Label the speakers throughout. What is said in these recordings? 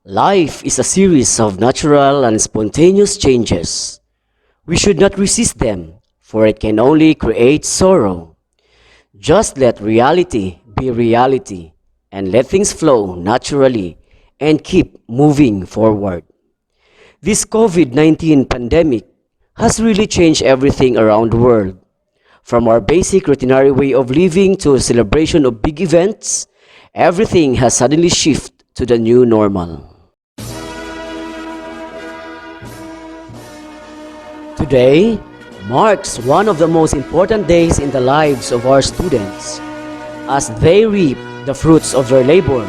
Speaker 1: Life is a series of natural and spontaneous changes. We should not resist them, for it can only create sorrow. Just let reality be reality and let things flow naturally and keep moving forward. This COVID-19 pandemic has really changed everything around the world. From our basic routinary way of living to a celebration of big events, everything has suddenly shifted to the new normal. Today marks one of the most important days in the lives of our students as they reap the fruits of their labor,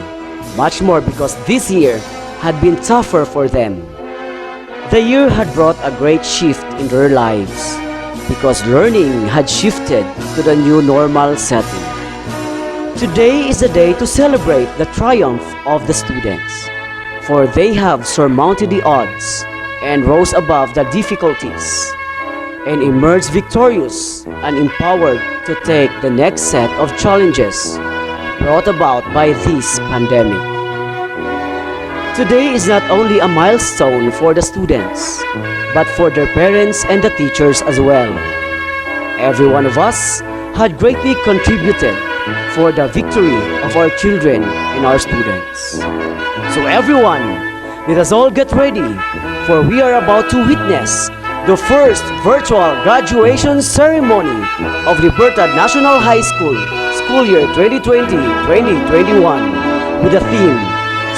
Speaker 1: much more because this year had been tougher for them. The year had brought a great shift in their lives because learning had shifted to the new normal setting. Today is the day to celebrate the triumph of the students, for they have surmounted the odds and rose above the difficulties and emerged victorious and empowered to take the next set of challenges brought about by this pandemic. Today is not only a milestone for the students, but for their parents and the teachers as well. Every one of us had greatly contributed for the victory of our children and our students. So everyone, let us all get ready, for we are about to witness the first virtual graduation ceremony of Libertad National High School, school year 2020-2021, with the theme,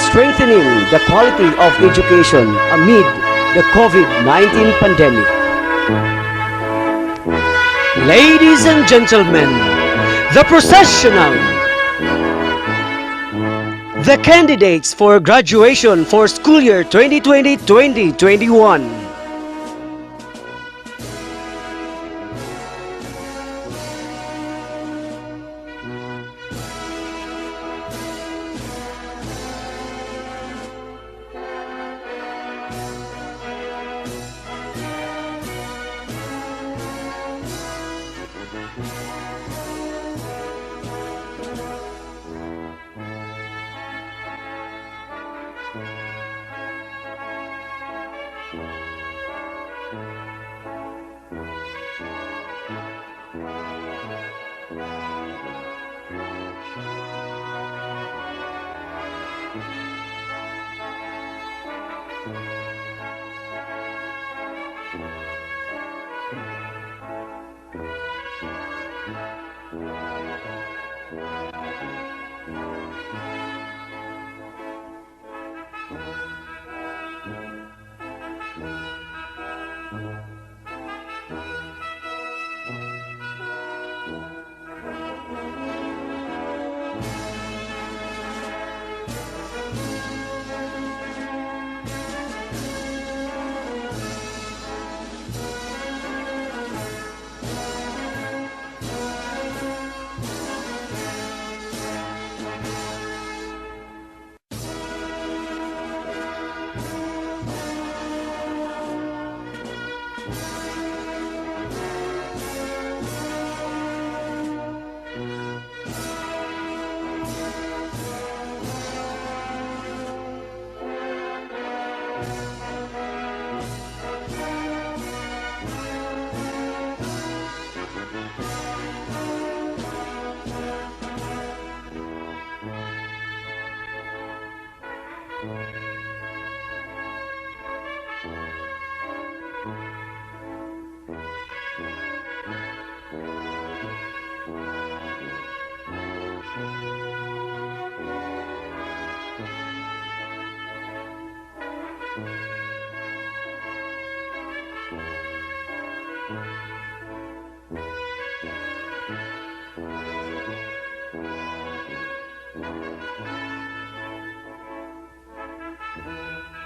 Speaker 1: Strengthening the Quality of Education Amid the COVID-19 Pandemic. Ladies and gentlemen, the processional, the candidates for graduation for school year 2020-2021.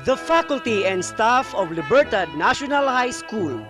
Speaker 1: The faculty and staff of Libertad National High School.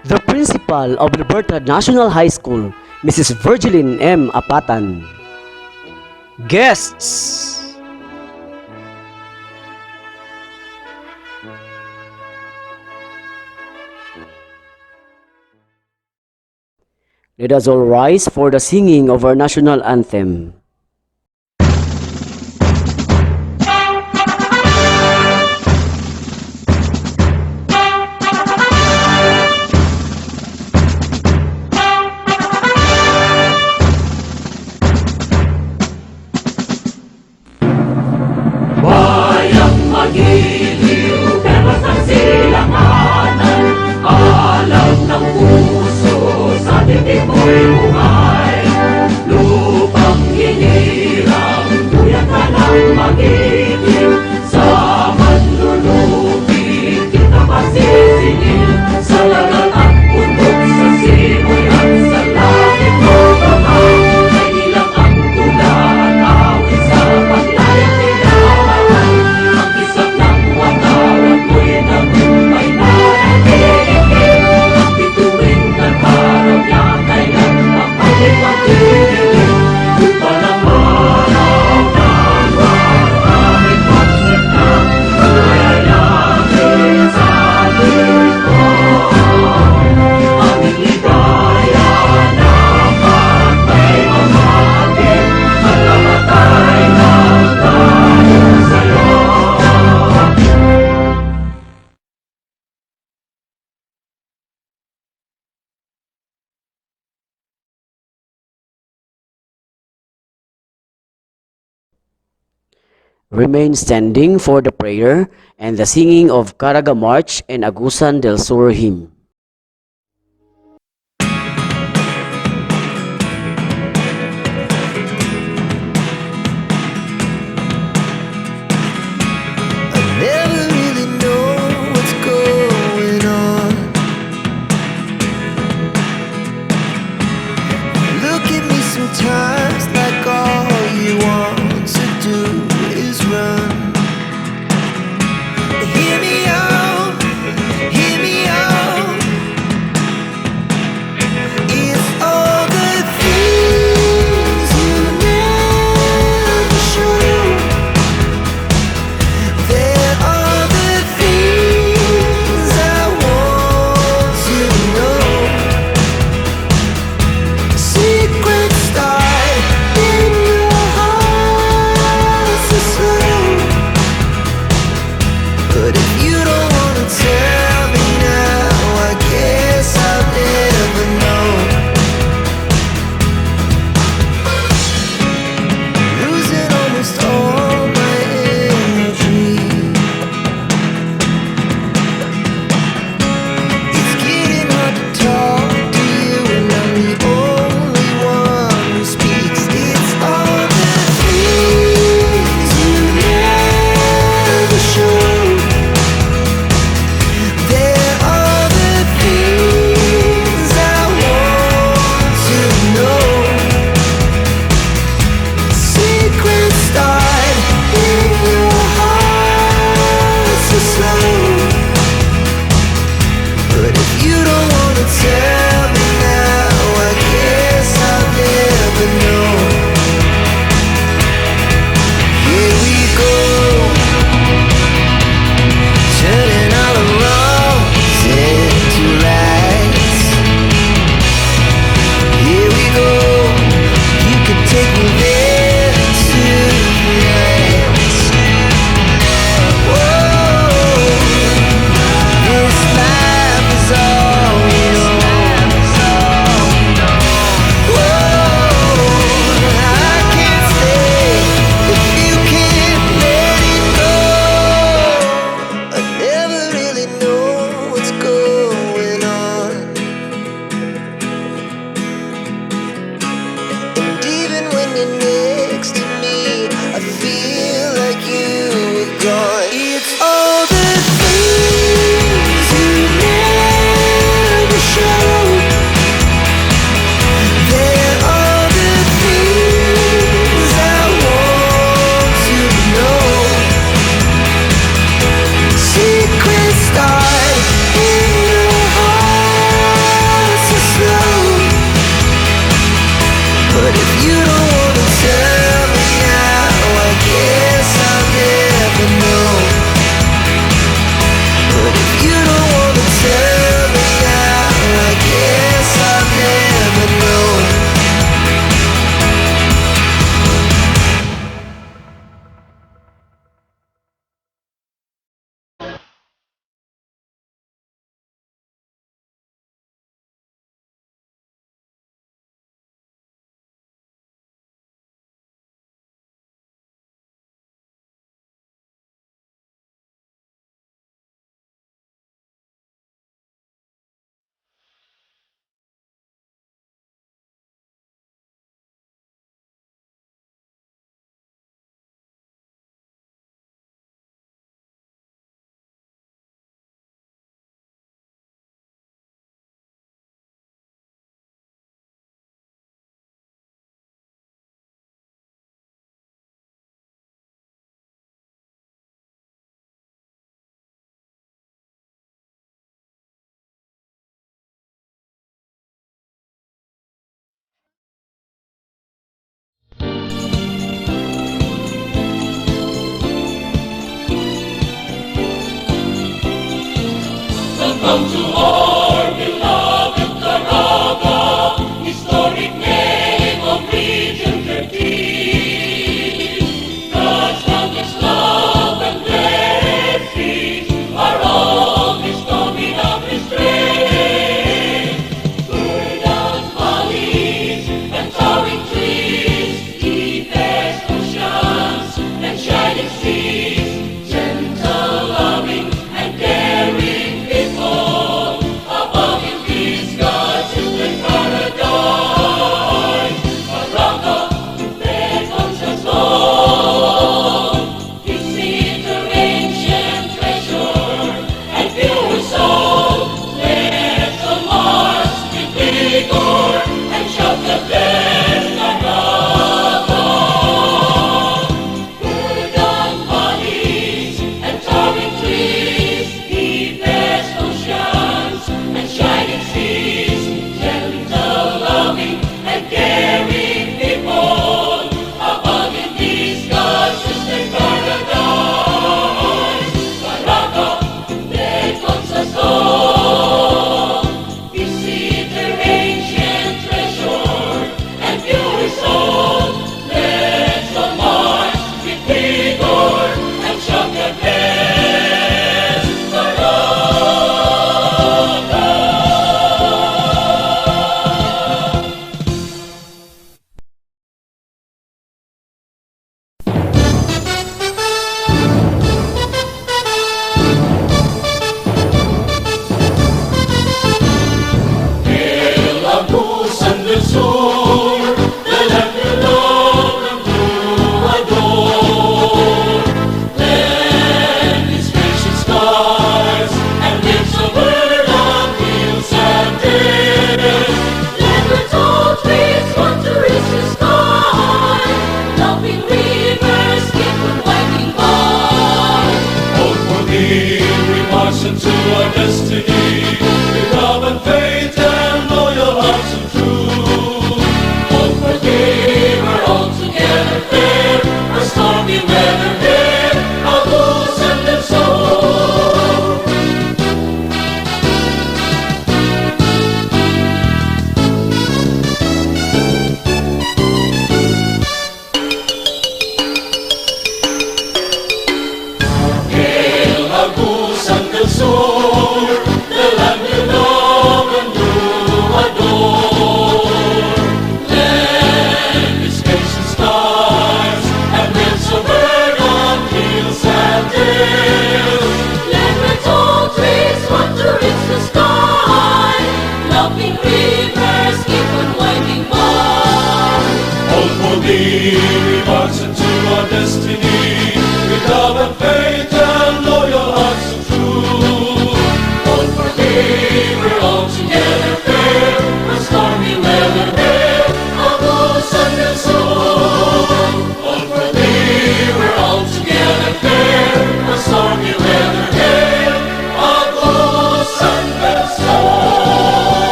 Speaker 1: The principal of Libertad National High School, Mrs. Virgilin M. Apatan. Guests! Let us all rise for the singing of our national anthem.
Speaker 2: Bayang magiliw, pero sa silanganan, alam ng puso, sa titik mo'y buhay. Lupang hinirang, tuyang ka ng magiliw, sa manlulubi, kita pasisingil, sa lagat at bundok, sa simoy at sa langit mo kamay, ay ilang ang tula at awit sa paglayang tinawag. Ang isang ng watawat mo'y nagumpay na nagiging, ang bituin ng araw niya kailan magpalik magdidilim. Palang araw ng maraming pagsita, mayayangin sa likod. Aming ligaya na parang may mamagin, at namatay ng tayo sa'yo.
Speaker 1: Remain standing for the prayer and the singing of Caraga March and Agusan del Sur hymn.
Speaker 3: I never really know what's going on. Look at me sometimes like all you want to do is run. Hear me out,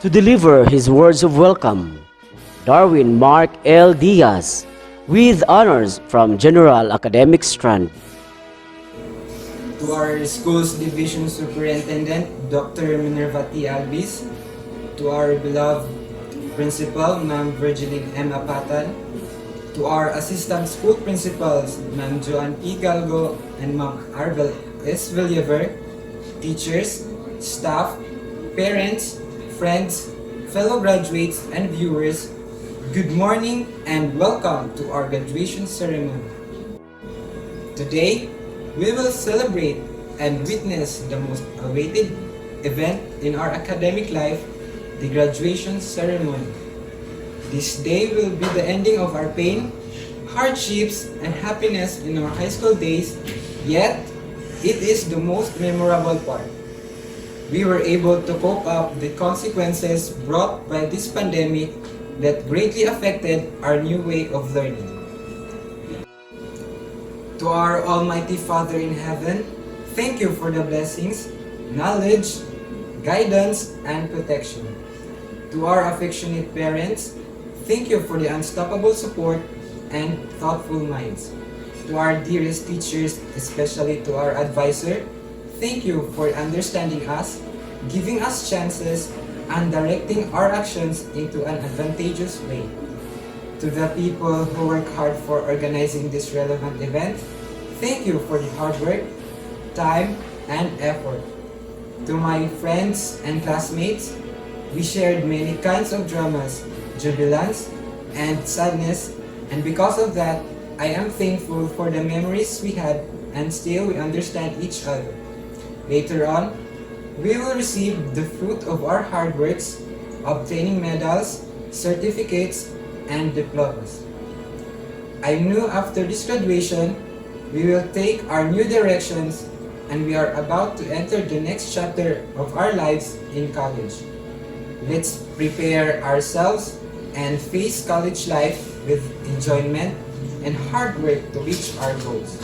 Speaker 1: To deliver his words of welcome, Darwin Mark L. Diaz, with honors from General Academic Strand.
Speaker 4: To our school's division superintendent, Dr. Minerva T. Albis, to our beloved principal, Ma'am Virginie M. Apatan, to our assistant school principals, Ma'am Joan P. Galgo and Ma'am Arbel S. Villaver, teachers, staff, parents, friends, fellow graduates, and viewers, good morning and welcome to our graduation ceremony. Today, we will celebrate and witness the most awaited event in our academic life, the graduation ceremony. This day will be the ending of our pain, hardships, and happiness in our high school days, yet it is the most memorable part. We were able to cope up the consequences brought by this pandemic that greatly affected our new way of learning. To our Almighty Father in heaven, thank you for the blessings, knowledge, guidance, and protection. To our affectionate parents, thank you for the unstoppable support and thoughtful minds. To our dearest teachers, especially to our advisor, thank you for understanding us, giving us chances, and directing our actions into an advantageous way. To the people who work hard for organizing this relevant event, thank you for the hard work, time, and effort. To my friends and classmates, we shared many kinds of dramas, jubilance, and sadness, and because of that, I am thankful for the memories we had and still we understand each other. Later on, we will receive the fruit of our hard works, obtaining medals, certificates, and diplomas. I knew after this graduation, we will take our new directions and we are about to enter the next chapter of our lives in college. Let's prepare ourselves and face college life with enjoyment and hard work to reach our goals.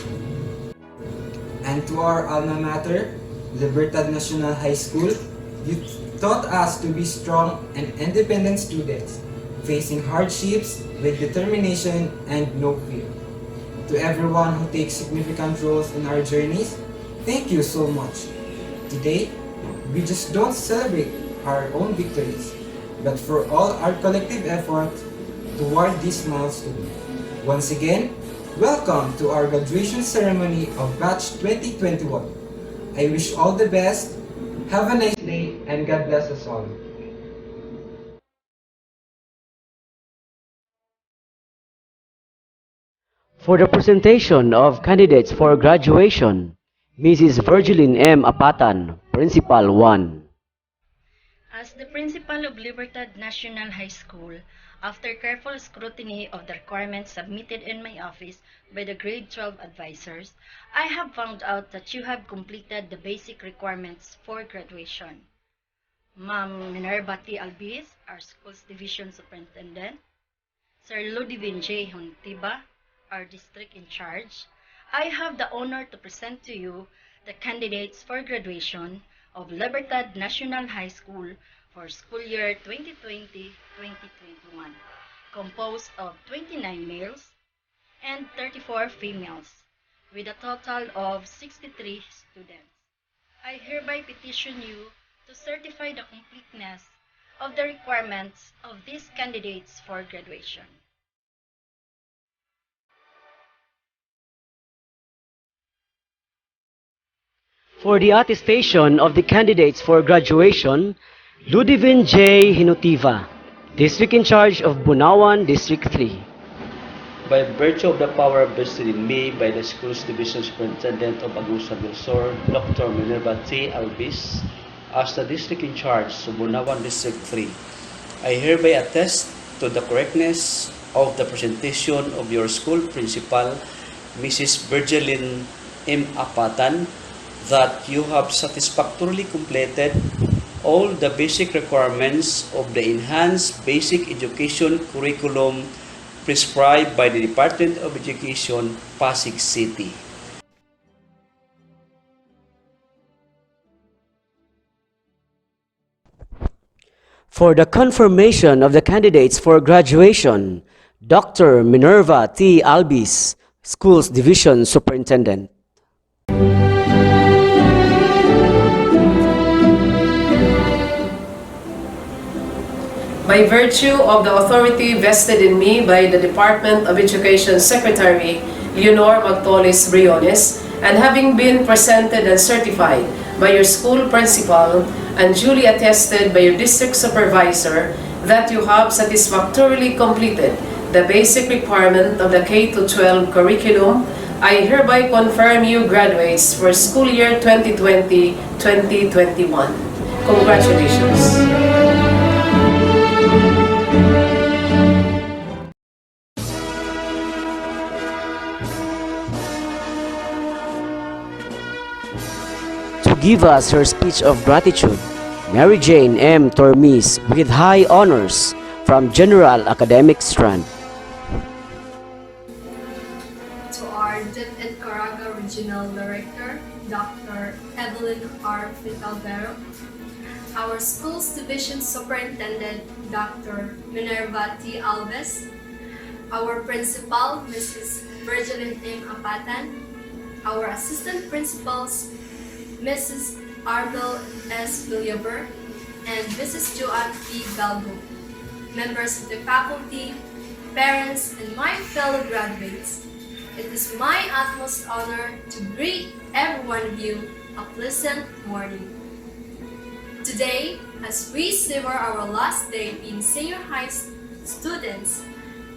Speaker 4: And to our alma mater, Libertad National High School, you taught us to be strong and independent students, facing hardships with determination and no fear. To everyone who takes significant roles in our journeys, thank you so much. Today, we just don't celebrate our own victories, but for all our collective effort toward this milestone. Once again, welcome to our graduation ceremony of Batch 2021. I wish all the best, have a nice day, and God bless us all.
Speaker 1: For the presentation of candidates for graduation, Mrs. Virgilin M. Apatan, Principal 1.
Speaker 5: As the principal of Libertad National High School, after careful scrutiny of the requirements submitted in my office by the grade 12 advisors, I have found out that you have completed the basic requirements for graduation. Ma'am Minerva T. Albis, our school's division superintendent, Sir Ludivin J. Hontiba, our district in charge, I have the honor to present to you the candidates for graduation of Libertad National High School for school year 2020-2021, composed of 29 males and 34 females, with a total of 63 students. I hereby petition you to certify the completeness of the requirements of these candidates for graduation.
Speaker 1: For the attestation of the candidates for graduation, Ludivin J. Hinutiva, District in charge of Bunawan District 3.
Speaker 6: By virtue of the power vested in me by the school's division superintendent of Agusan del Sur, Dr. Minerva T. Albis, as the district in charge of Bunawan District 3, I hereby attest to the correctness of the presentation of your school principal, Mrs. Virgilin M. Apatan, that you have satisfactorily completed all the basic requirements of the enhanced basic education curriculum prescribed by the Department of Education, Pasig City.
Speaker 1: For the confirmation of the candidates for graduation, Dr. Minerva T. Albis, Schools Division Superintendent.
Speaker 7: By virtue of the authority vested in me by the Department of Education Secretary Leonor Magtolis Briones, and having been presented and certified by your school principal and duly attested by your district supervisor that you have satisfactorily completed the basic requirement of the K-12 curriculum, I hereby confirm you graduates for school year 2020-2021. Congratulations.
Speaker 1: To give us her speech of gratitude, Mary Jane M. Tormis with high honors from General Academic Strand.
Speaker 8: To our DIP and Caraga Regional Director, Dr. Evelyn R. Fitalvero, our Schools Division Superintendent, Dr. Minerva T. Alves, our Principal, Mrs. Virgilin M. Apatan, our Assistant Principals, Mrs. Arbel S. Villaber, and Mrs. Joanne P. Galgo, members of the faculty, parents, and my fellow graduates. It is my utmost honor to greet every one of you a pleasant morning. Today, as we savor our last day being senior high students,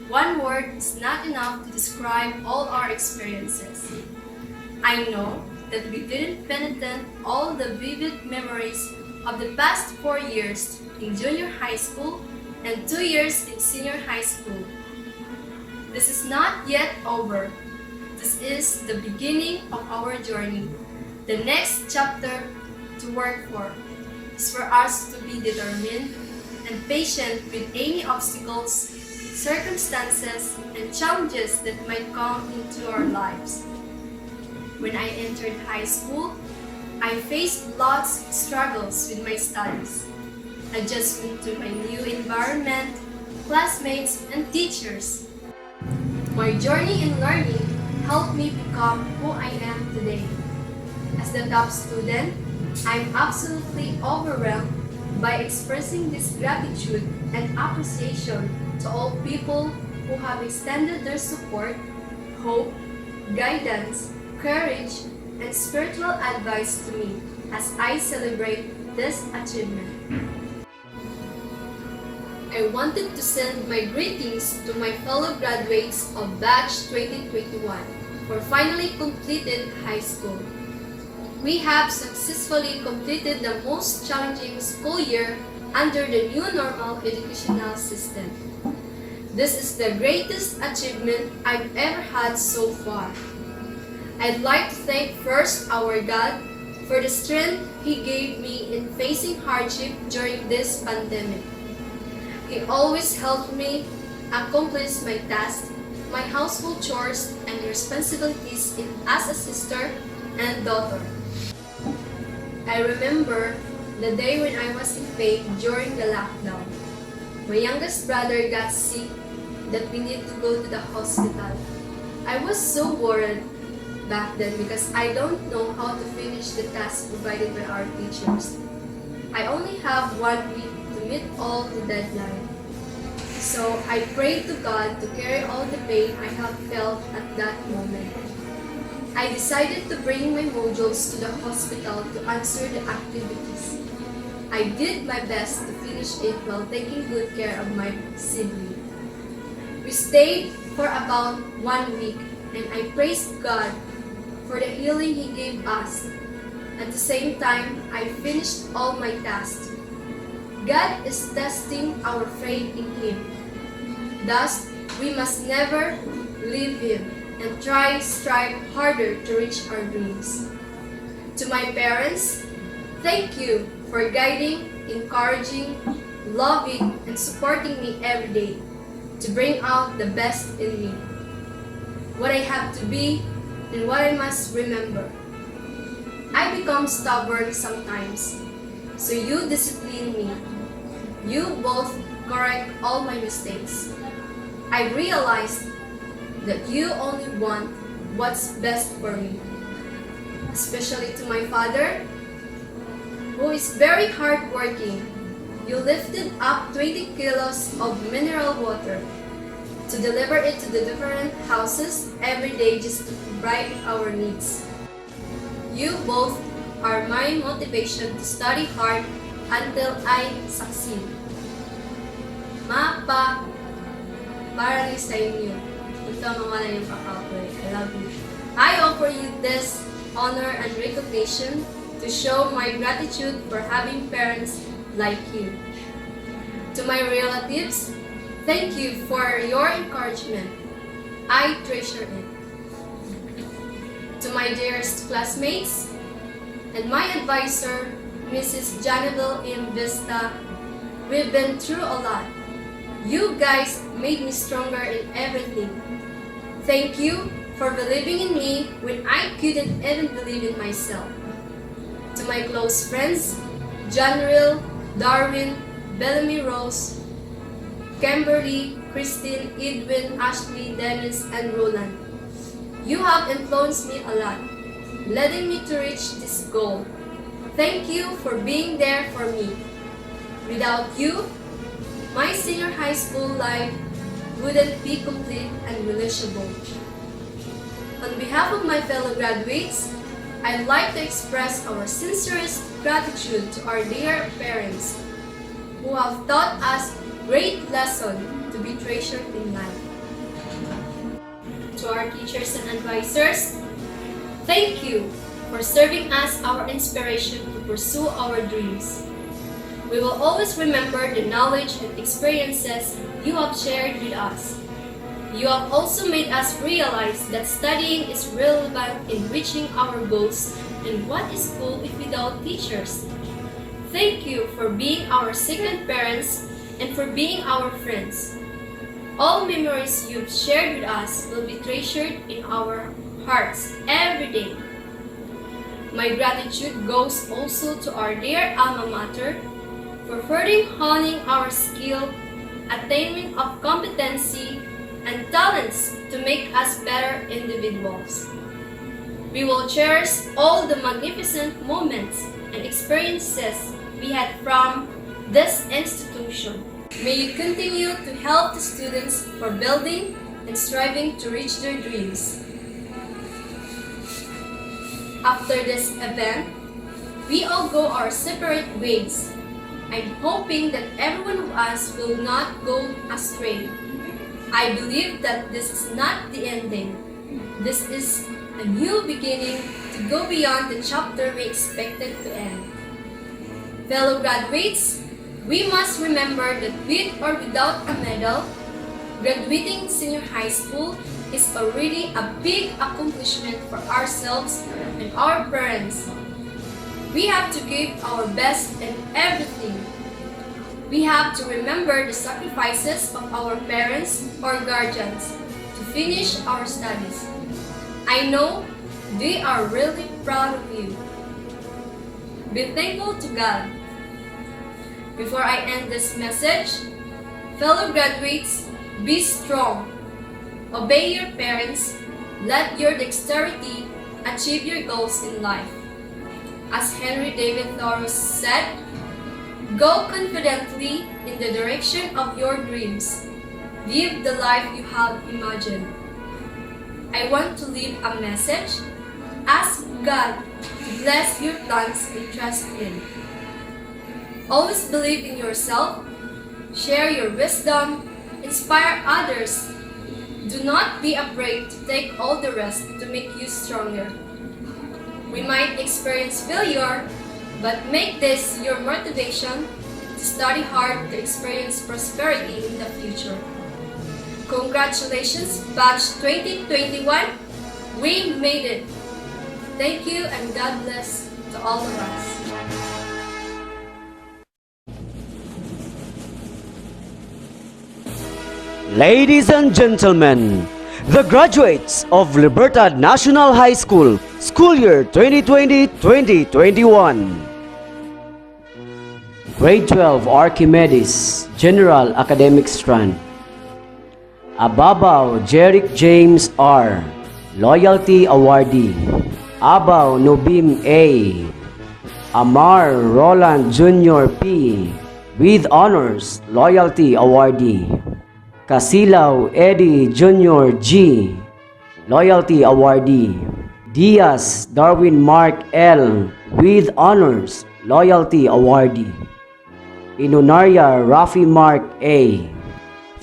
Speaker 8: one word is not enough to describe all our experiences. I know that we didn't penetrate all the vivid memories of the past 4 years in junior high school and 2 years in senior high school. This is not yet over. This is the beginning of our journey. The next chapter to work for is for us to be determined and patient with any obstacles, circumstances, and challenges that might come into our lives. When I entered high school, I faced lots of struggles with my studies, adjustment to my new environment, classmates, and teachers. My journey in learning helped me become who I am today. As the top student, I'm absolutely overwhelmed by expressing this gratitude and appreciation to all people who have extended their support, hope, guidance, courage, and spiritual advice to me as I celebrate this achievement. I wanted to send my greetings to my fellow graduates of Batch 2021 for finally completed high school. We have successfully completed the most challenging school year under the new normal educational system. This is the greatest achievement I've ever had so far. I'd like to thank first our God for the strength He gave me in facing hardship during this pandemic. He always helped me accomplish my tasks, my household chores, and responsibilities as a sister and daughter. I remember the day when I was in pain during the lockdown. My youngest brother got sick that we need to go to the hospital. I was so worried back then because I don't know how to finish the task provided by our teachers. I only have 1 week to meet all the deadline. So I prayed to God to carry all the pain I have felt at that moment. I decided to bring my modules to the hospital to answer the activities. I did my best to finish it while taking good care of my sibling. We stayed for about 1 week and I praised God for the healing He gave us. At the same time, I finished all my tasks. God is testing our faith in Him. Thus, we must never leave Him and strive harder to reach our dreams. To my parents, thank you for guiding, encouraging, loving, and supporting me every day to bring out the best in me. What I have to be and what I must remember. I become stubborn sometimes, so you discipline me. You both correct all my mistakes. I realized that you only want what's best for me. Especially to my father, who is very hardworking. You lifted up 20 kilos of mineral water to deliver it to the different houses every day just to provide our needs. You both are my motivation to study hard until I succeed. Mapa, para rin sa inyo. Ito mawala yung pakapoy. I love you. I offer you this honor and recognition to show my gratitude for having parents like you. To my relatives, thank you for your encouragement. I treasure it. To my dearest classmates and my advisor, Mrs. Janabel M. Vista, we've been through a lot. You guys made me stronger in everything. Thank you for believing in me when I couldn't even believe in myself. To my close friends, John Real, Darwin, Bellamy Rose, Kimberly, Christine, Edwin, Ashley, Dennis, and Roland. You have influenced me a lot, leading me to reach this goal. Thank you for being there for me. Without you, my senior high school life wouldn't be complete and relishable. On behalf of my fellow graduates, I'd like to express our sincerest gratitude to our dear parents who have taught us great lesson to be treasured in life. To our teachers and advisors, thank you for serving as our inspiration to pursue our dreams. We will always remember the knowledge and experiences you have shared with us. You have also made us realize that studying is relevant in reaching our goals, and what is school if without teachers? Thank you for being our second parents and for being our friends. All memories you've shared with us will be treasured in our hearts every day. My gratitude goes also to our dear alma mater for further honing our skill, attainment of competency, and talents to make us better individuals. We will cherish all the magnificent moments and experiences we had from this institution. May you continue to help the students for building and striving to reach their dreams. After this event, we all go our separate ways. I'm hoping that every one of us will not go astray. I believe that this is not the ending. This is a new beginning to go beyond the chapter we expected to end. Fellow graduates, we must remember that with or without a medal, graduating senior high school is already a big accomplishment for ourselves and our parents. We have to give our best in everything. We have to remember the sacrifices of our parents or guardians to finish our studies. I know they are really proud of you. Be thankful to God. Before I end this message, fellow graduates, be strong. Obey your parents. Let your dexterity achieve your goals in life. As Henry David Thoreau said, go confidently in the direction of your dreams. Live the life you have imagined. I want to leave a message. Ask God to bless your plans and trust Him. Always believe in yourself. Share your wisdom. Inspire others. Do not be afraid to take all the rest to make you stronger. We might experience failure, but make this your motivation to study hard to experience prosperity in the future. Congratulations, Batch 2021! We made it! Thank you and God bless to all of us.
Speaker 1: Ladies and gentlemen, the graduates of Libertad National High School, school year 2020-2021. Grade 12 Archimedes, General Academic Strand. Ababaw Jeric James R, Loyalty Awardee. Abaw Nobim A. Amar Roland Jr. P, with Honors, Loyalty Awardee. Kasilaw Eddie Jr. G, Loyalty Awardee. Diaz Darwin Mark L, with Honors, Loyalty Awardee. Inunaria Rafi Mark A.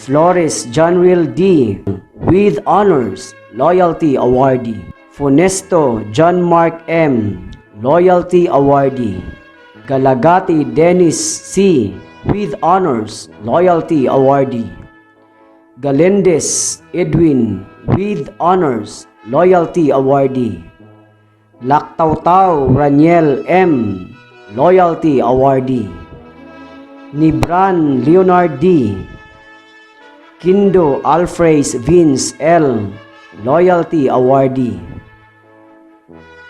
Speaker 1: Flores Janril D, with Honors, Loyalty Awardee. Funesto John Mark M, Loyalty Awardee. Galagati Dennis C, with Honors, Loyalty Awardee. Galendez Edwin, with Honors, Loyalty Awardee. Lactautau Raniel M, Loyalty Awardee. Nibran Leonard D. Kindo Alfres Vince L, Loyalty Awardee.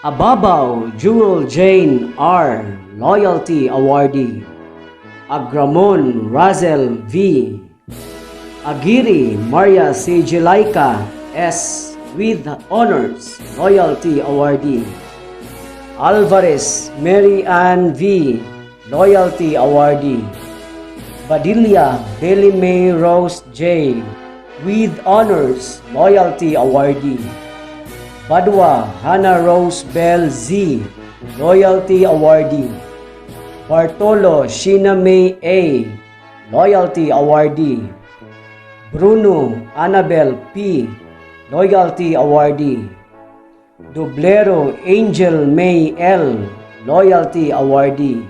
Speaker 1: Ababaw Jewel Jane R, Loyalty Awardee. Agramon Razel V. Agiri Maria Sejelaika S, with Honors, Loyalty Awardee. Alvarez Mary Ann V, Loyalty Awardee. Badilla Belly May Rose J, with Honors, Loyalty Awardee. Badwa Hannah Rose Bell Z, Loyalty Awardee. Bartolo Sheena May A, Loyalty Awardee. Bruno Annabel P, Loyalty Awardee. Dublero Angel May L, Loyalty Awardee.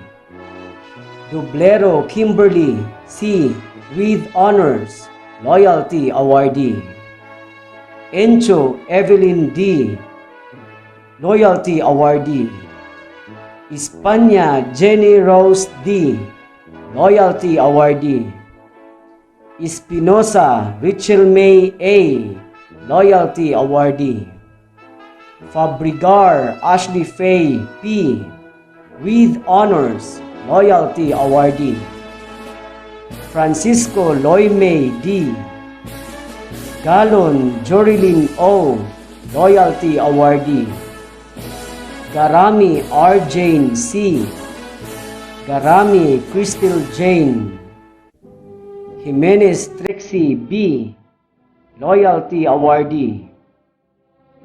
Speaker 1: Dublero Kimberly C, with Honors, Loyalty Awardee. Encho Evelyn D, Loyalty Awardee. Espana Jenny Rose D, Loyalty Awardee. Espinosa Rachel May A, Loyalty Awardee. Fabrigar Ashley Faye P, with Honors, Loyalty Awardee. Francisco Loymay D. Galon Jorilyn O, Loyalty Awardee. Garami R. Jane C. Garami Crystal Jane. Jimenez Trixie B, Loyalty Awardee.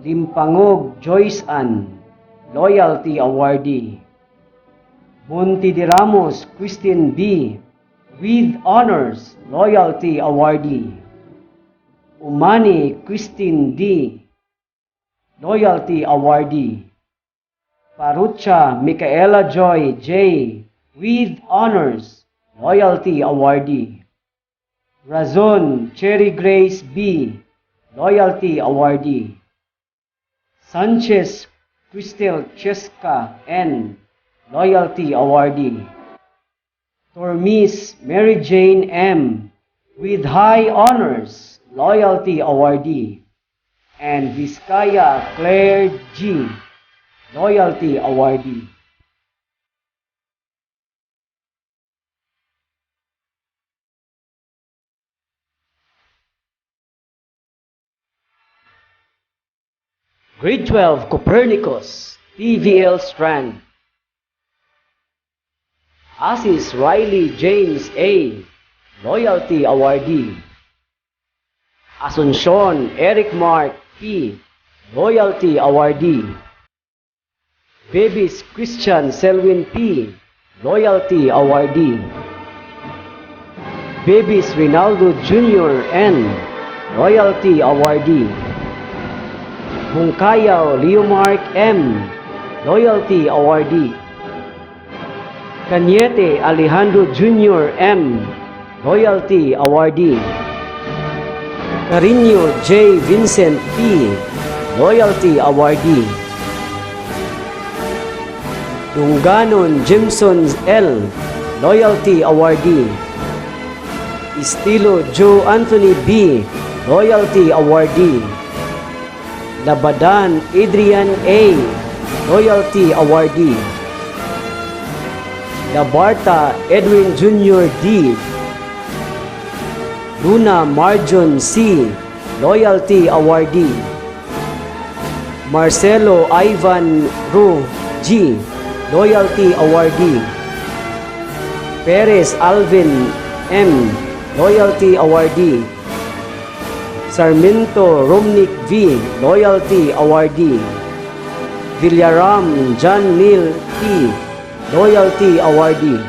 Speaker 1: Limpangog Joyce Ann, Loyalty Awardee. Monte de Ramos Christine B, with Honors, Loyalty Awardee. Umani Christine D, Loyalty Awardee. Parucha Micaela Joy J, with Honors, Loyalty Awardee. Razon Cherry Grace B, Loyalty Awardee. Sanchez Cristel Cheska N, Loyalty Awardee. Tormis Mary Jane M, with High Honors, Loyalty Awardee. And Vizcaya Claire G, Loyalty Awardee. Grade 12 Copernicus, TVL Strand. Assis Riley James A, Loyalty Awardee. Asuncion Eric Mark P, Loyalty Awardee. Babies Christian Selwyn P, Loyalty Awardee. Babies Rinaldo Jr. N, Loyalty Awardee. Hungkayaw Leomark M, Loyalty Awardee. Cañete Alejandro Jr. M, Loyalty Awardee. Carino J. Vincent P, Loyalty Awardee. Dunganon Jimson L, Loyalty Awardee. Estilo Joe Anthony B, Loyalty Awardee. Labadan Adrian A, Loyalty Awardee. Labarta Edwin Jr. D. Luna Marjon C. Loyalty Awardee. Marcelo Ivan Ru G. Loyalty Awardee. Perez Alvin M. Loyalty Awardee. Sarmiento Romnick V. Loyalty Awardee. Villaram John Neil T. Loyalty Awardee.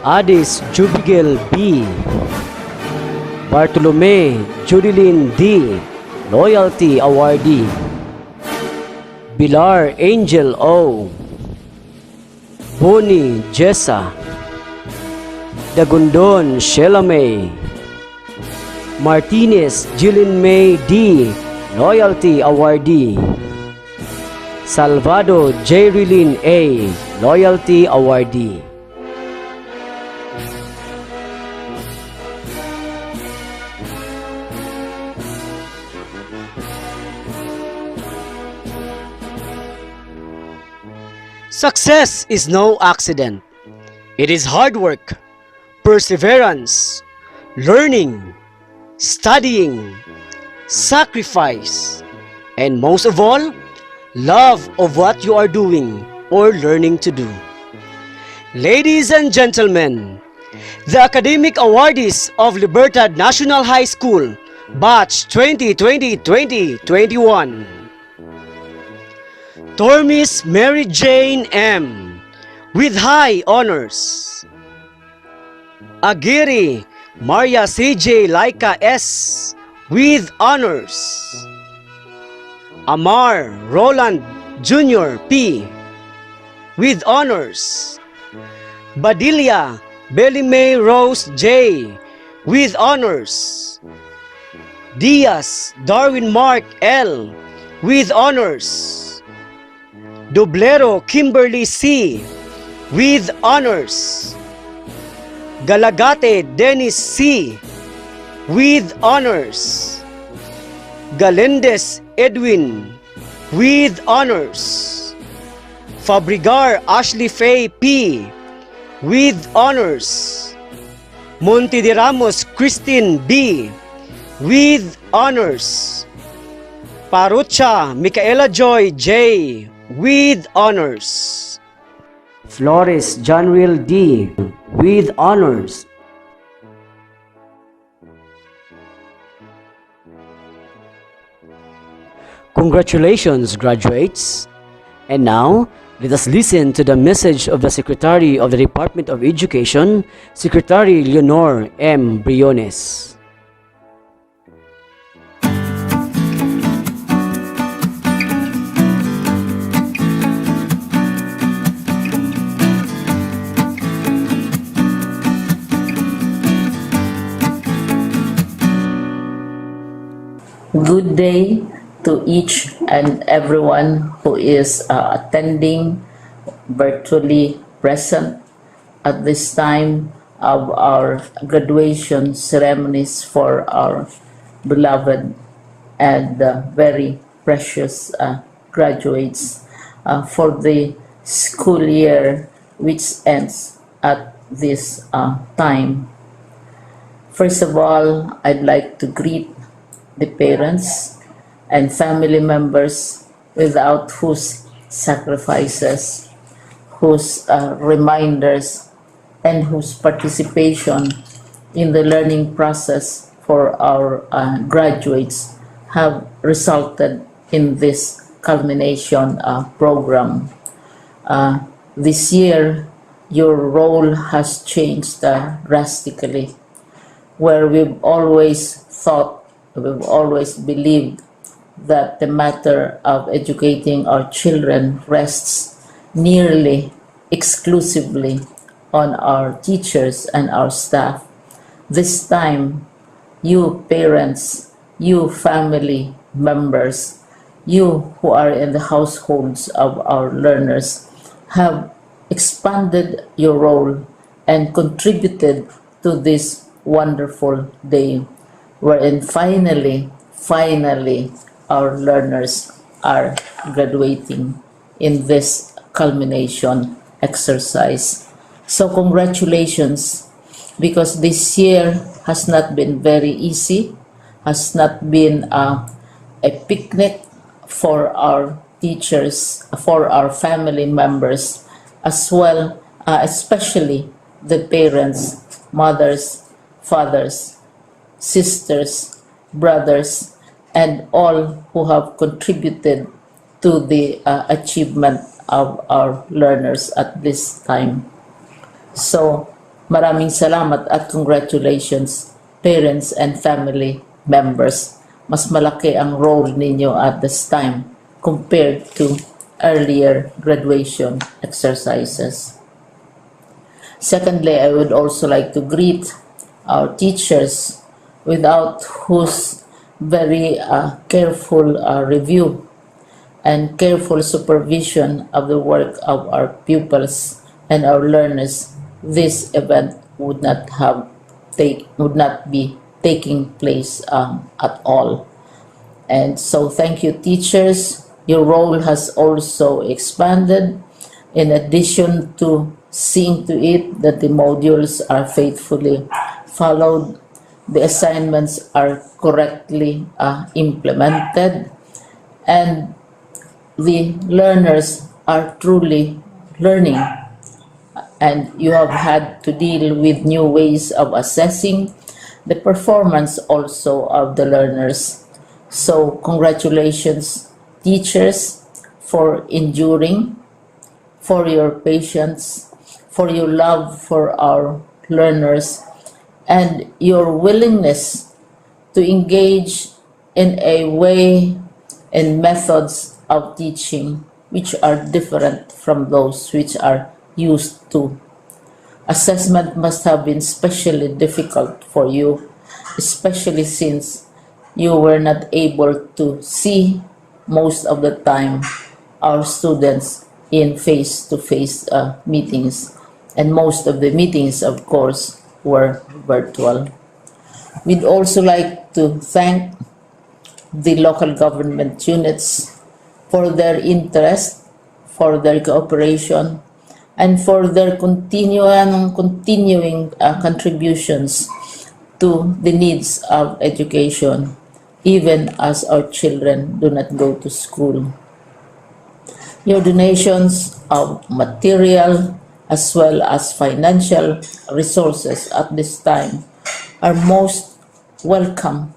Speaker 1: Adis Jubigel B. Bartolome Judilyn D. Loyalty Awardee. Bilar Angel O. Bonnie Jessa. Dagundon Sheila May. Martinez Jillian May D. Loyalty Awardee. Salvado Jerilyn A. Loyalty Awardee. Success is no accident. It is hard work, perseverance, learning, studying, sacrifice, and most of all, love of what you are doing or learning to do. Ladies and gentlemen, the academic awardees of Libertad National High School, Batch 2020-2021. Tormis Mary Jane M. with high honors. Aguirre Maria CJ Laika S. with honors. Amar Roland Jr. P. with honors. Badilla Belly May Rose J. with honors. Diaz Darwin Mark L. with honors. Doblero Kimberly C. with honors. Galagate Dennis C. with honors. Galendez Edwin with honors. Fabrigar Ashley Faye P. with honors. Monte de Ramos Christine B. with honors. Parucha Micaela Joy J. with honors. Flores Janriel D. with honors. Congratulations, graduates! And now, let us listen to the message of the Secretary of the Department of Education, Secretary Leonor M. Briones.
Speaker 9: Good day to each and everyone who is attending virtually present at this time of our graduation ceremonies for our beloved and very precious graduates for the school year which ends at this time. First of all, I'd like to greet the parents and family members without whose sacrifices, whose reminders, and whose participation in the learning process for our graduates have resulted in this culmination program. This year, your role has changed drastically, where we've always believed that the matter of educating our children rests nearly exclusively on our teachers and our staff. This time, you parents, you family members, you who are in the households of our learners have expanded your role and contributed to this wonderful day, wherein finally, our learners are graduating in this culmination exercise. So congratulations, because this year has not been very easy, has not been a picnic for our teachers, for our family members, as well, especially the parents, mothers, fathers, sisters, brothers, and all who have contributed to the achievement of our learners at this time. So, maraming salamat at congratulations, parents and family members. Mas malaki ang role ninyo at this time compared to earlier graduation exercises. Secondly, I would also like to greet our teachers, without whose very careful review and careful supervision of the work of our pupils and our learners, this event would not be taking place at all. And so thank you, teachers. Your role has also expanded, in addition to seeing to it that the modules are faithfully followed, the assignments are correctly implemented, and the learners are truly learning, and you have had to deal with new ways of assessing the performance also of the learners. So congratulations, teachers, for enduring, for your patience, for your love for our learners, and your willingness to engage in a way and methods of teaching which are different from those which are used to. Assessment must have been especially difficult for you, especially since you were not able to see most of the time our students in face-to-face meetings, and most of the meetings, of course, were virtual. We'd also like to thank the local government units for their interest, for their cooperation, and for their continuing contributions to the needs of education, even as our children do not go to school. Your donations of material as well as financial resources at this time are most welcome,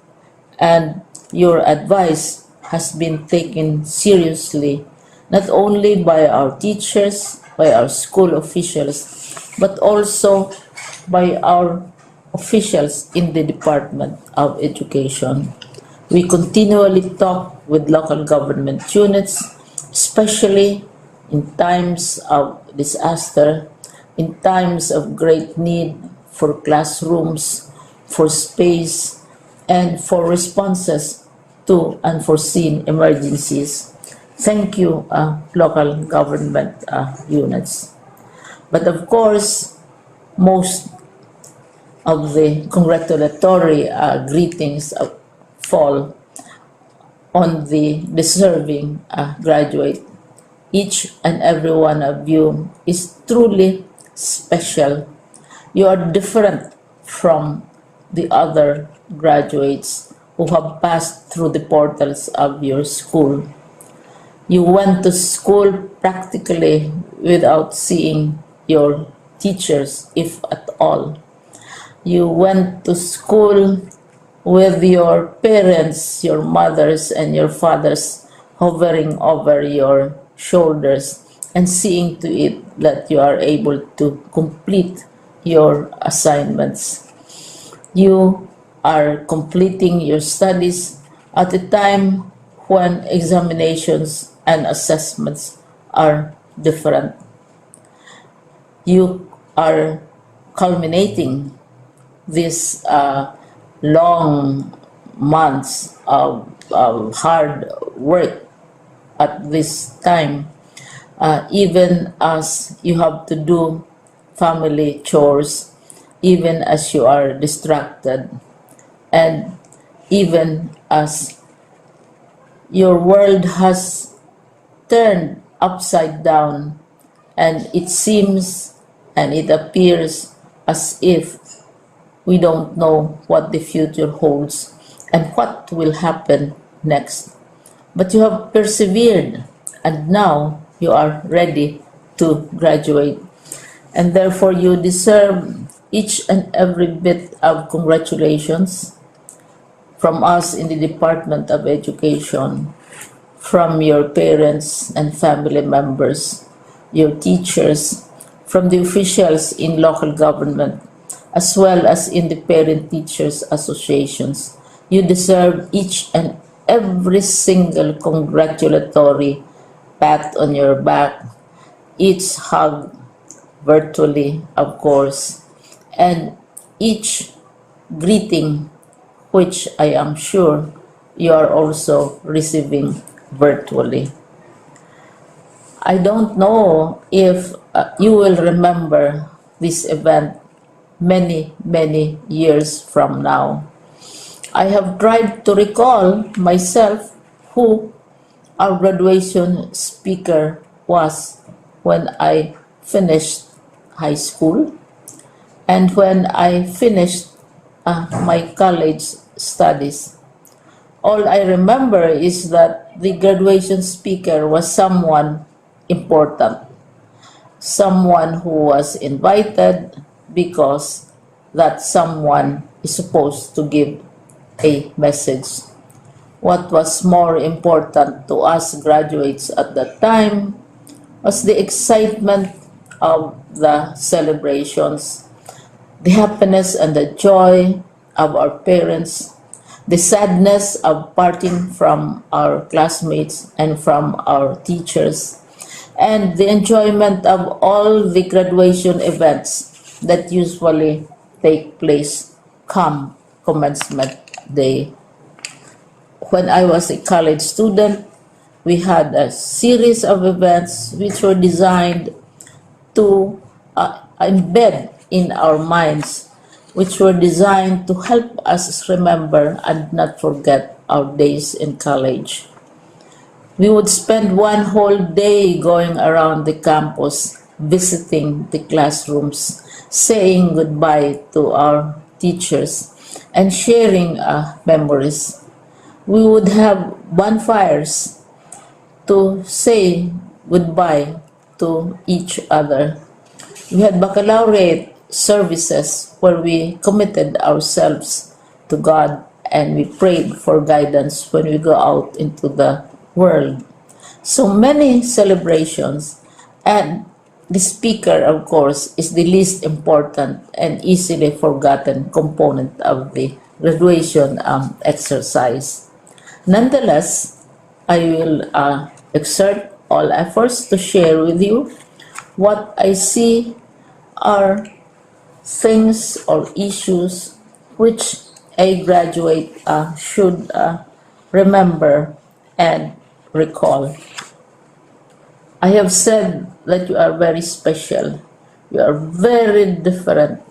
Speaker 9: and your advice has been taken seriously not only by our teachers, by our school officials, but also by our officials in the Department of Education. We continually talk with local government units, especially in times of disaster, in times of great need for classrooms, for space, and for responses to unforeseen emergencies. Thank you, local government units. But of course, most of the congratulatory greetings fall on the deserving graduate. Each and every one of you is truly special. You are different from the other graduates who have passed through the portals of your school. You went to school practically without seeing your teachers, if at all. You went to school with your parents, your mothers and your fathers hovering over your shoulders and seeing to it that you are able to complete your assignments. You are completing your studies at a time when examinations and assessments are different. You are culminating these long months of hard work at this time, even as you have to do family chores, even as you are distracted, and even as your world has turned upside down and it seems and it appears as if we don't know what the future holds and what will happen next. But you have persevered, and now you are ready to graduate. And therefore, you deserve each and every bit of congratulations from us in the Department of Education, from your parents and family members, your teachers, from the officials in local government, as well as in the parent teachers associations. You deserve each and every single congratulatory pat on your back, each hug virtually, of course, and each greeting, which I am sure you are also receiving virtually. I don't know if you will remember this event many, many years from now. I have tried to recall myself who our graduation speaker was when I finished high school and when I finished my college studies. All I remember is that the graduation speaker was someone important, someone who was invited because that someone is supposed to give a message. What was more important to us graduates at that time was the excitement of the celebrations, the happiness and the joy of our parents, the sadness of parting from our classmates and from our teachers, and the enjoyment of all the graduation events that usually take place come commencement day. When I was a college student, we had a series of events which were designed to embed in our minds, which were designed to help us remember and not forget our days in college. We would spend one whole day going around the campus, visiting the classrooms, saying goodbye to our teachers, and sharing memories. We would have bonfires to say goodbye to each other. We had baccalaureate services where we committed ourselves to God and we prayed for guidance when we go out into the world. So many celebrations, and the speaker, of course, is the least important and easily forgotten component of the graduation exercise. Nonetheless, I will exert all efforts to share with you what I see are things or issues which a graduate should remember and recall. I have said that you are very special. You are very different.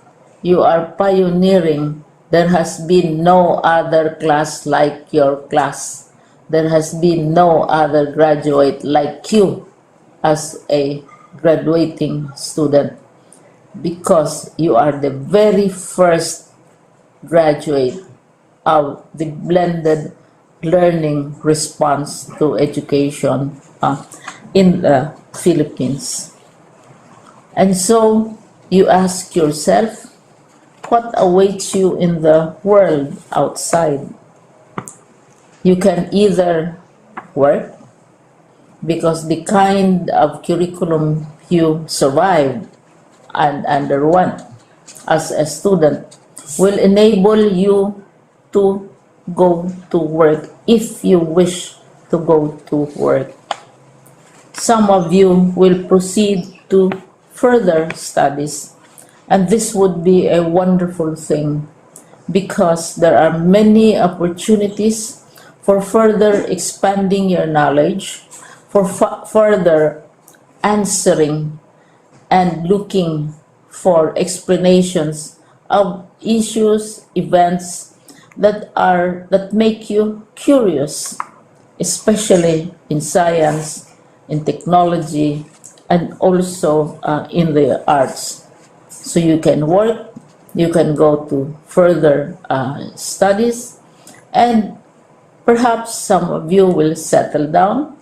Speaker 9: You are pioneering. There has been no other class like your class. There has been no other graduate like you as a graduating student, because you are the very first graduate of the blended learning response to education in the Philippines. And so you ask yourself, what awaits you in the world outside? You can either work, because the kind of curriculum you survived and underwent as a student will enable you to go to work if you wish to go to work. Some of you will proceed to further studies, and this would be a wonderful thing because there are many opportunities for further expanding your knowledge, for further answering and looking for explanations of issues, events that make you curious, especially in science, in technology, and also in the arts. So you can work, you can go to further studies, and perhaps some of you will settle down,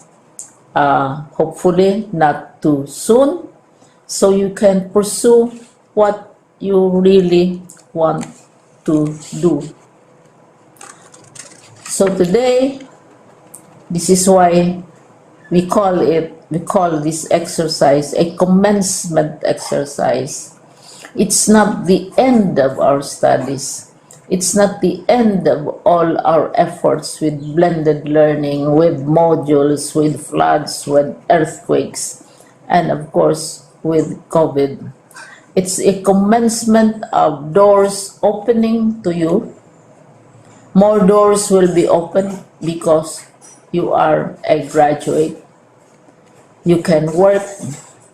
Speaker 9: hopefully not too soon, so you can pursue what you really want to do. So today, this is why we call this exercise a commencement exercise. It's not the end of our studies. It's not the end of all our efforts with blended learning, with modules, with floods, with earthquakes, and of course with COVID. It's a commencement of doors opening to you. More doors will be opened because you are a graduate. You can work,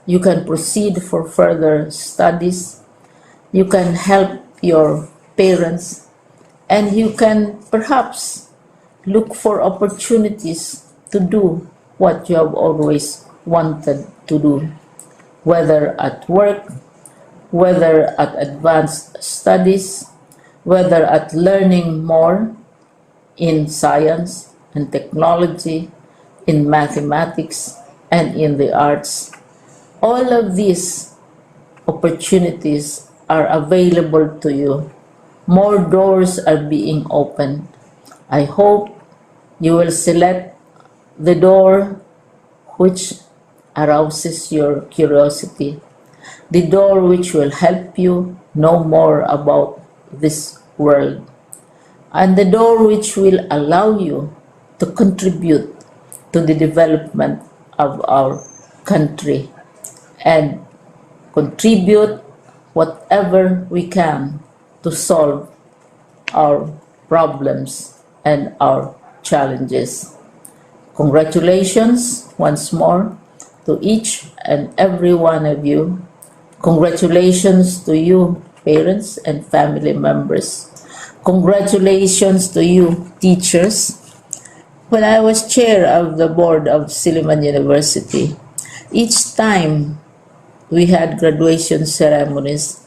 Speaker 9: you can proceed for further studies, you can help your parents, and you can perhaps look for opportunities to do what you have always wanted to do, whether at work, whether at advanced studies, whether at learning more in science and technology, in mathematics, and in the arts. All of these opportunities are available to you. More doors are being opened. I hope you will select the door which arouses your curiosity, the door which will help you know more about this world, and the door which will allow you to contribute to the development of our country and contribute whatever we can to solve our problems and our challenges. Congratulations once more to each and every one of you. Congratulations to you, parents and family members. Congratulations to you, teachers. When I was chair of the board of Silliman University, each time we had graduation ceremonies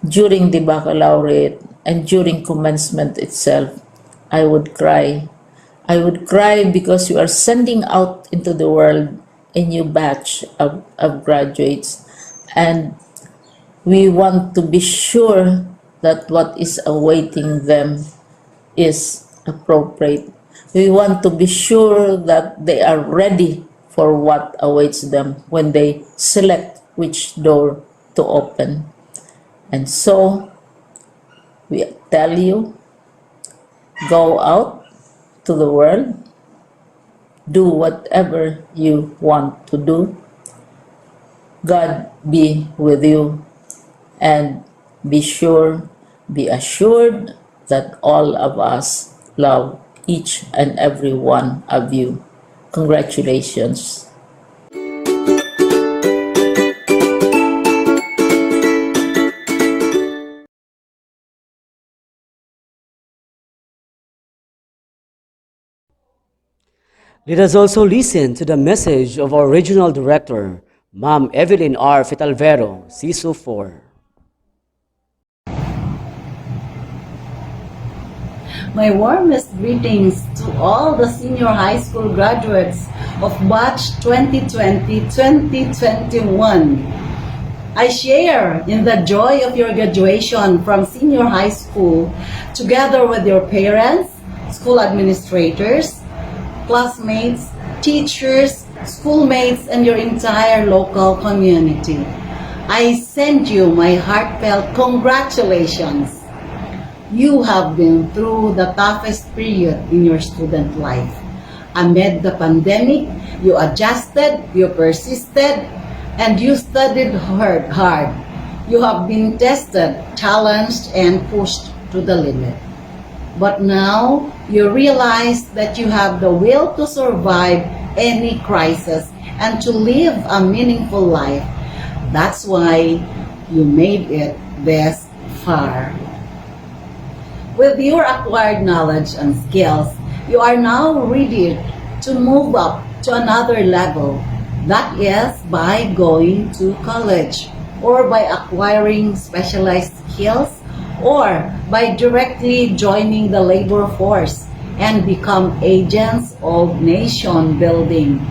Speaker 9: during the baccalaureate and during commencement itself, I would cry. I would cry because you are sending out into the world a new batch of graduates, and we want to be sure that what is awaiting them is appropriate. We want to be sure that they are ready for what awaits them when they select which door to open. And so, we tell you, go out to the world, do whatever you want to do. God be with you, and be assured that all of us love each and every one of you. Congratulations.
Speaker 1: Let us also listen to the message of our Regional Director, Ma'am Evelyn R. Fitalvero, CISO 4.
Speaker 10: My warmest greetings to all the senior high school graduates of batch 2020-2021. I share in the joy of your graduation from senior high school together with your parents, school administrators, classmates, teachers, schoolmates, and your entire local community. I send you my heartfelt congratulations. You have been through the toughest period in your student life. Amid the pandemic, you adjusted, you persisted, and you studied hard. You have been tested, challenged, and pushed to the limit. But now, you realize that you have the will to survive any crisis and to live a meaningful life. That's why you made it this far. With your acquired knowledge and skills, you are now ready to move up to another level. That is by going to college, or by acquiring specialized skills, or by directly joining the labor force and become agents of nation building.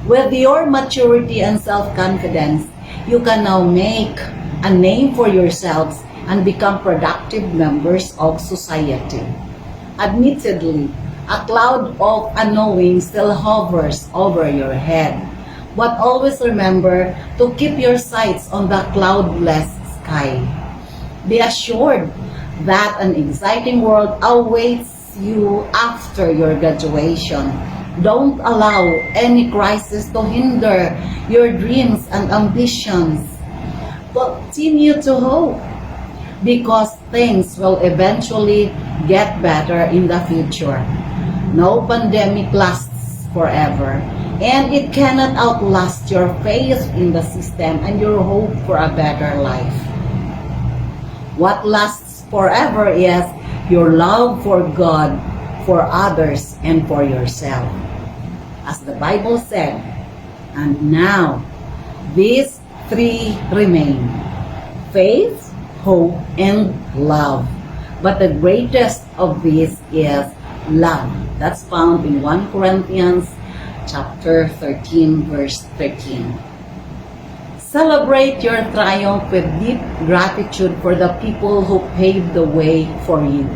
Speaker 10: With your maturity and self-confidence, you can now make a name for yourselves and become productive members of society. Admittedly, a cloud of unknowing still hovers over your head. But always remember to keep your sights on the cloudless sky. Be assured that an exciting world awaits you after your graduation. Don't allow any crisis to hinder your dreams and ambitions. Continue to hope, because things will eventually get better in the future. No pandemic lasts forever, and it cannot outlast your faith in the system and your hope for a better life. What lasts forever is your love for God, for others, and for yourself. As the Bible said, and now these three remain: faith, hope, and love. But the greatest of these is love. That's found in 1 Corinthians chapter 13, verse 13. Celebrate your triumph with deep gratitude for the people who paved the way for you.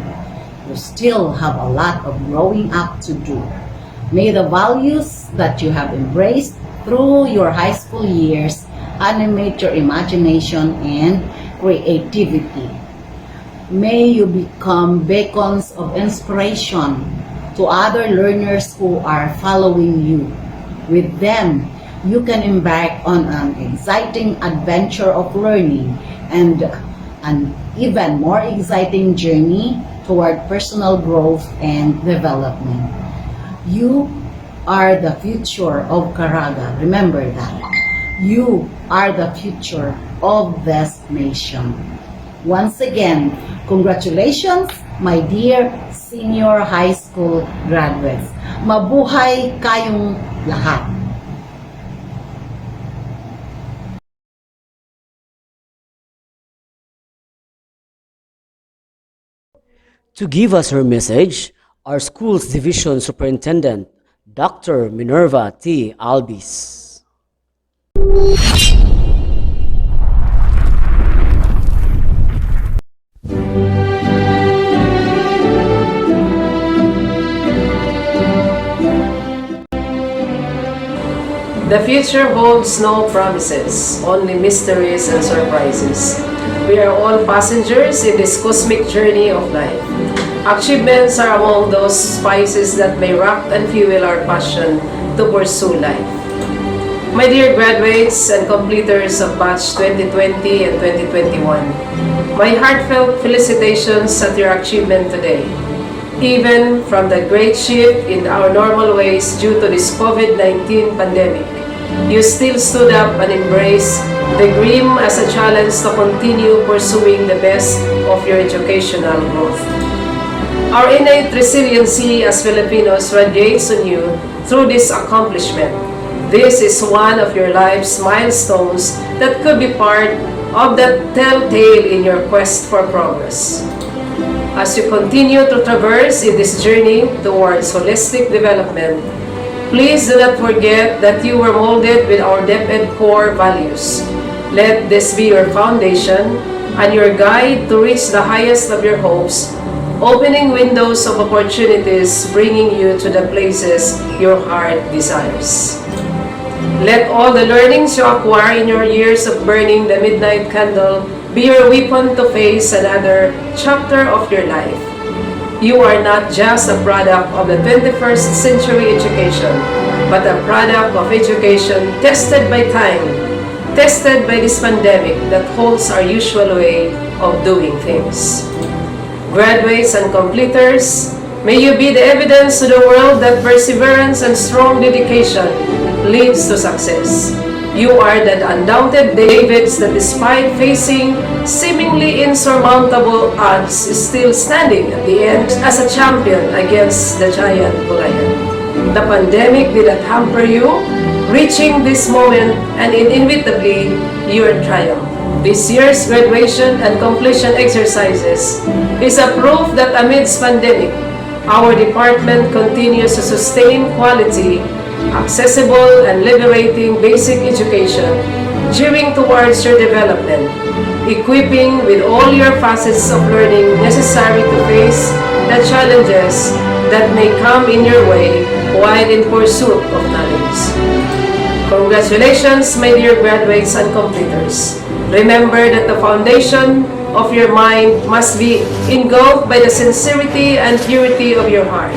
Speaker 10: You still have a lot of growing up to do. May the values that you have embraced through your high school years animate your imagination and creativity. May you become beacons of inspiration to other learners who are following you. With them, you can embark on an exciting adventure of learning and an even more exciting journey toward personal growth and development. You are the future of Caraga. Remember that. You are the future of this nation. Once again, congratulations, my dear senior high school graduates. Mabuhay kayong lahat.
Speaker 1: To give us her message, our school's division superintendent, Dr. Minerva T. Albis.
Speaker 7: The future holds no promises, only mysteries and surprises. We are all passengers in this cosmic journey of life. Achievements are among those spices that may rock and fuel our passion to pursue life. My dear graduates and completers of batch 2020 and 2021, my heartfelt felicitations at your achievement today. Even from the great shift in our normal ways due to this COVID-19 pandemic, you still stood up and embraced the dream as a challenge to continue pursuing the best of your educational growth. Our innate resiliency as Filipinos radiates on you through this accomplishment. This is one of your life's milestones that could be part of the telltale in your quest for progress. As you continue to traverse in this journey towards holistic development, please do not forget that you were molded with our DepEd core values. Let this be your foundation and your guide to reach the highest of your hopes, opening windows of opportunities, bringing you to the places your heart desires. Let all the learnings you acquire in your years of burning the midnight candle be your weapon to face another chapter of your life. You are not just a product of the 21st century education, but a product of education tested by time, tested by this pandemic that holds our usual way of doing things. Graduates and completers, may you be the evidence to the world that perseverance and strong dedication leads to success. You are the undoubted Davids that despite facing seemingly insurmountable odds is still standing at the end as a champion against the giant Goliath. The pandemic did not hamper you, reaching this moment and inevitably your triumph. This year's graduation and completion exercises is a proof that amidst pandemic, our department continues to sustain quality, accessible, and liberating basic education, gearing towards your development, equipping with all your facets of learning necessary to face the challenges that may come in your way while in pursuit of knowledge. Congratulations, my dear graduates and completers. Remember that the foundation of your mind must be engulfed by the sincerity and purity of your heart.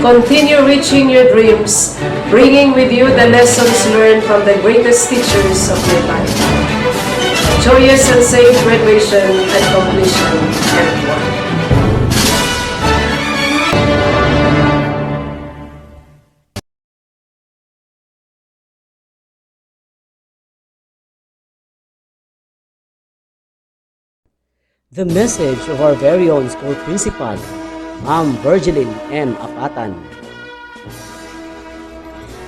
Speaker 7: Continue reaching your dreams, bringing with you the lessons learned from the greatest teachers of your life. Joyous and safe graduation and completion, everyone.
Speaker 1: The message of our very own school principal, Ma'am Virgilin M. Apatan.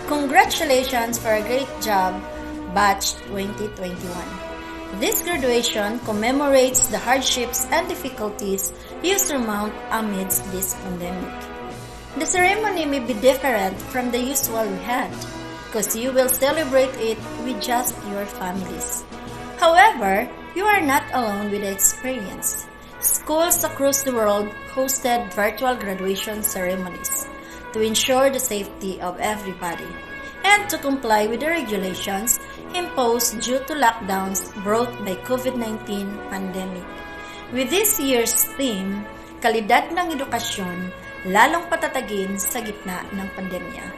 Speaker 5: Congratulations for a great job, Batch 2021. This graduation commemorates the hardships and difficulties you surmount amidst this pandemic. The ceremony may be different from the usual we had, because you will celebrate it with just your families. However, you are not alone with the experience. Schools across the world hosted virtual graduation ceremonies to ensure the safety of everybody and to comply with the regulations imposed due to lockdowns brought by COVID-19 pandemic. With this year's theme, Kalidad ng Edukasyon, lalong patatagin sa gitna ng pandemya.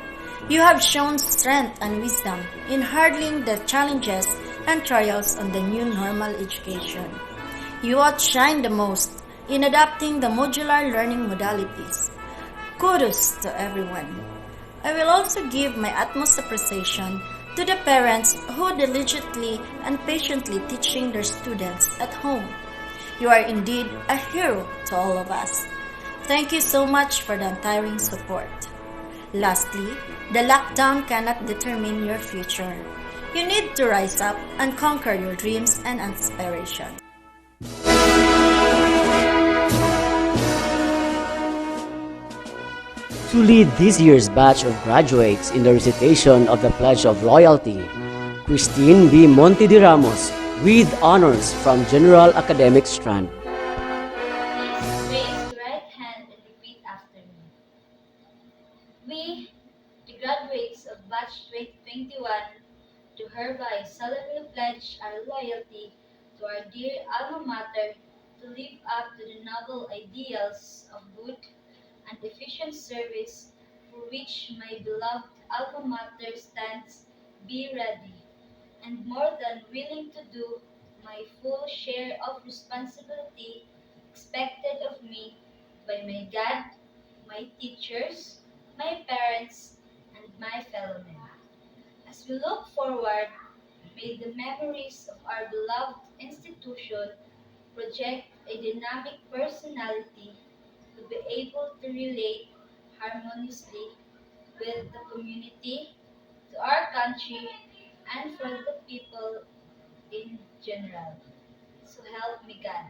Speaker 5: You have shown strength and wisdom in handling the challenges and trials on the new normal education. You outshine the most in adapting the modular learning modalities. Kudos to everyone. I will also give my utmost appreciation to the parents who diligently and patiently teaching their students at home. You are indeed a hero to all of us. Thank you so much for the untiring support. Lastly, the lockdown cannot determine your future. You need to rise up and conquer your dreams and aspirations.
Speaker 1: To lead this year's batch of graduates in the recitation of the Pledge of Loyalty, Christine B. Monte de Ramos with honors from General Academic Strand.
Speaker 11: Please raise your right hand and repeat after me. We, the graduates of Batch 2021, do hereby solemnly pledge our loyalty to our dear alma mater to live up to the noble ideals of good and efficient service for which my beloved alma mater stands be ready and more than willing to do my full share of responsibility expected of me by my God, my teachers, my parents, and my fellow men. As we look forward, may the memories of our beloved institution project a dynamic personality to be able to relate harmoniously with the community, to our country, and for the people in general. So help me God.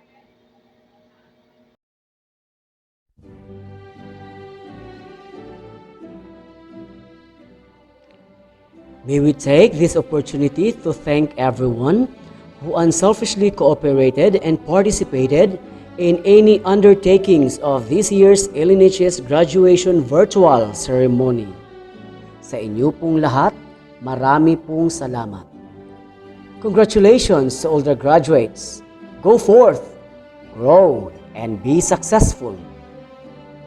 Speaker 1: May we take this opportunity to thank everyone who unselfishly cooperated and participated in any undertakings of this year's LNHS graduation virtual ceremony. Sa inyo pong lahat, marami pong salamat. Congratulations to all the graduates. Go forth, grow, and be successful.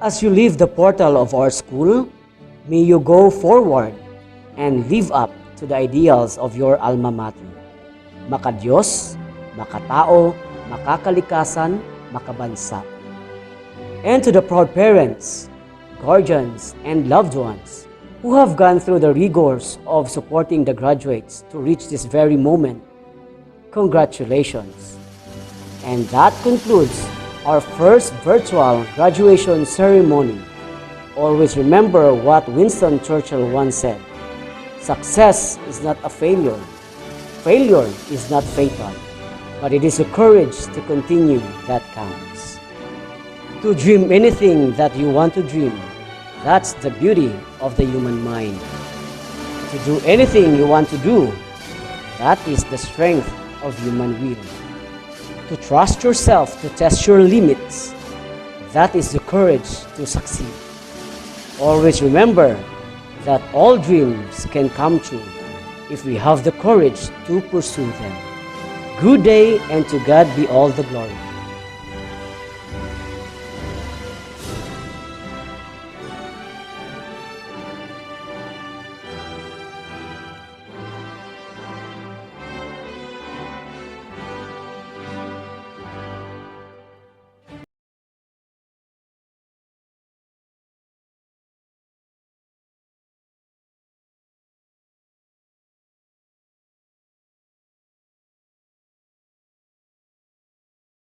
Speaker 1: As you leave the portal of our school, may you go forward and live up to the ideals of your alma mater. Makadiyos, makatao, makakalikasan, makabansa. And to the proud parents, guardians, and loved ones who have gone through the rigors of supporting the graduates to reach this very moment, congratulations. And that concludes our first virtual graduation ceremony. Always remember what Winston Churchill once said: Success is not a failure. Failure is not fatal, but it is the courage to continue that counts. To dream anything that you want to dream, that's the beauty of the human mind. To do anything you want to do, that is the strength of human will. To trust yourself to test your limits, that is the courage to succeed. Always remember that all dreams can come true if we have the courage to pursue them. Good day, and to God be all the glory.